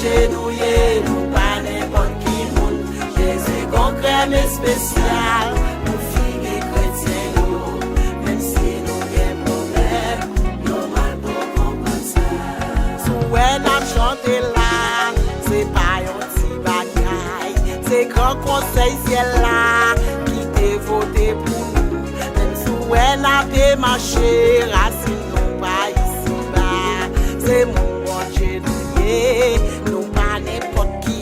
Dieu nous y nous pas n'importe qui monde. Jésus qu'on crème spécial, nous filles chrétiens nous, même si nous avons problème, nous mal pour comprendre ça. So when I'm chanté là, c'est pas un petit bagaille, c'est grand conseil ciel là, qui t'est voté pour nous. Même si when I'm démarché, racine nous pas ici bas, c'est mon bon Dieu nous pas n'importe qui.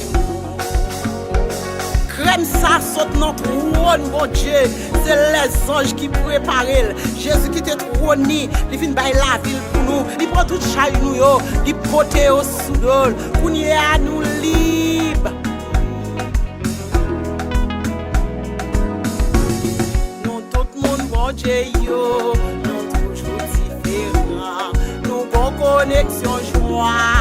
Crème ça saute notre trône, mon Dieu. C'est les anges qui préparent. Jésus qui te trône, il vient by la ville pour nous. Il prend tout chaîne nous, il porte au soudol. Pour nous à nous libres. Nous tout le monde, mon Dieu, nous toujours différents. Nous bonne connexion, joie.